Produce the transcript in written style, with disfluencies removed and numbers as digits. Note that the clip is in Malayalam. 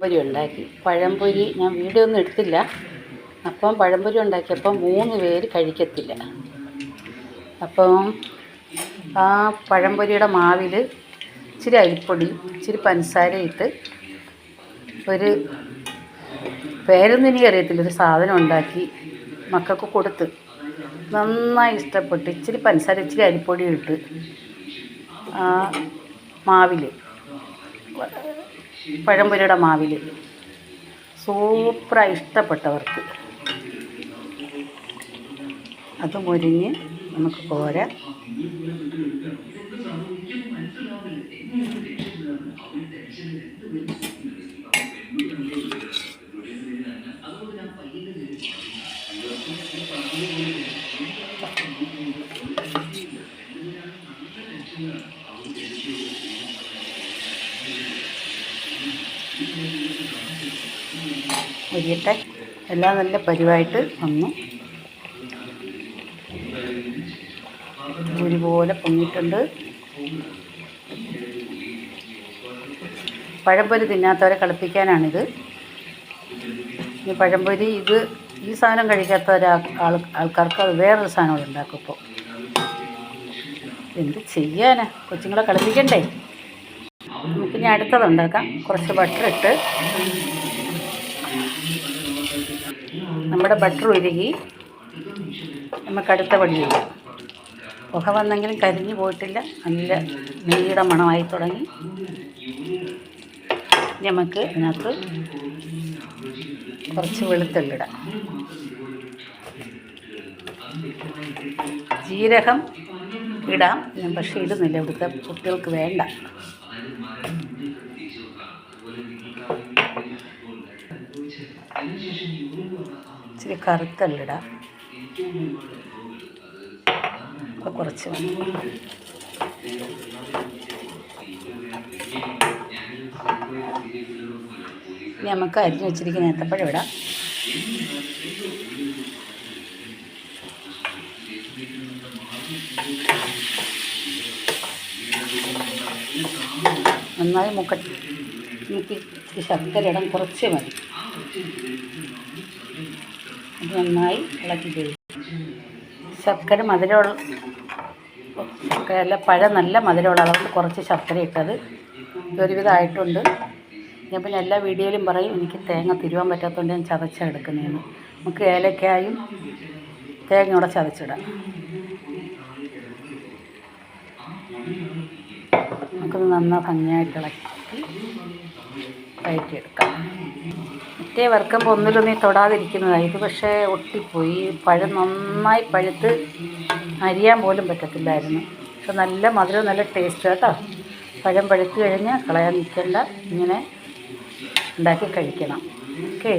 പൊരി ഉണ്ടാക്കി. പഴംപൊരി ഞാൻ വീഡിയോ ഒന്നും എടുത്തില്ല. അപ്പം പഴംപൊരി ഉണ്ടാക്കിയപ്പോൾ 3 പേര് കഴിക്കത്തില്ല. അപ്പം ആ പഴംപൊരിയുടെ മാവിൽ ഇച്ചിരി അരിപ്പൊടി, ഇച്ചിരി പഞ്ചസാര ഇട്ട് ഒരു പേരൊന്നും എനിക്ക് അറിയത്തില്ല, ഒരു സാധനം ഉണ്ടാക്കി മക്കൾക്ക് കൊടുത്ത് നന്നായി ഇഷ്ടപ്പെട്ട്. ഇച്ചിരി പഞ്ചസാര, ഇച്ചിരി അരിപ്പൊടി ഇട്ട് ആ മാവിൽ, പഴംപൊരിയുടെ മാവിൽ സൂപ്പറായി ഇഷ്ടപ്പെട്ടവർക്ക് അത് മുരിഞ്ഞ് നമുക്ക് കോരാം. മുരിയട്ടെ. എല്ലാം നല്ല പരിവായിട്ട് വന്നു. ഒരുപോലെ പൊങ്ങിയിട്ടുണ്ട്. പഴംപൊരി തിന്നാത്തവരെ കളിപ്പിക്കാനാണിത്. ഈ പഴംപൊരി ഈ സാധനം കഴിക്കാത്ത ആൾക്കാർക്ക് അത് വേറൊരു സാധനം ഉണ്ടാക്കും. ഇപ്പോൾ എന്ത് ചെയ്യാനാ, കൊച്ചുങ്ങളെ കളിപ്പിക്കണ്ടേ. നമുക്കിനി അടുത്തതുണ്ടാക്കാം. കുറച്ച് ബട്ടർ ഇട്ട്, നമ്മുടെ ബട്ടർ ഉരുകി നമുക്ക് അടുത്ത പടി ചെയ്യാം. പുക വന്നെങ്കിലും കരിഞ്ഞു പോയിട്ടില്ല, നല്ല നെയ്യുടെ മണമായി തുടങ്ങി. നമുക്ക് ഇതിനകത്ത് കുറച്ച് വെളുത്തുള്ളിടാം. ജീരകം ഇടാം ഞാൻ, പക്ഷേ ഇടുന്നില്ല, ഇവിടുത്തെ കുട്ടികൾക്ക് വേണ്ട. ഇച്ചിരി കറുത്തല്ലിടാം, കുറച്ച് മതി. ഇനി നമുക്ക് അരിഞ്ഞ് വെച്ചിരിക്കുന്ന ഏത്തപ്പഴം ഇടാം. നന്നായി നമുക്ക് ഇച്ചിരി ശർക്കര ഇടാൻ, കുറച്ച് മതി. അത് നന്നായി ഇളക്കി കഴിയും. ശർക്കര ശർക്കരയല്ല, പഴം നല്ല മധുരമുള്ള അളവിൽ കുറച്ച് ശർക്കര ഇട്ടത് ഒരുവിധമായിട്ടുണ്ട്. ഞാൻ പിന്നെ എല്ലാ വീഡിയോയിലും പറയും എനിക്ക് തേങ്ങ തിരുവാൻ പറ്റാത്തതുകൊണ്ട് ഞാൻ ചതച്ചാണ് എടുക്കുന്നതെന്ന്. നമുക്ക് ഏലക്കായും തേങ്ങയോടെ ചതച്ചിടാം. നമുക്കത് നന്നായി ഭംഗിയായിട്ട് ഇളക്കി കയറ്റിയെടുക്കാം. മറ്റേ വറുക്കുമ്പോൾ ഒന്നിലൊന്നും തൊടാതിരിക്കുന്നതാണ്. ഇത് പക്ഷേ ഒട്ടിപ്പോയി. പഴം നന്നായി പഴുത്ത് അരിയാൻ പോലും പറ്റത്തില്ലായിരുന്നു. പക്ഷെ നല്ല മധുരം, നല്ല ടേസ്റ്റ് കേട്ടോ. പഴം പഴുത്ത് കഴിഞ്ഞാൽ കളയാൻ നിൽക്കേണ്ട, ഇങ്ങനെ ഉണ്ടാക്കി കഴിക്കണം. ഓക്കേ.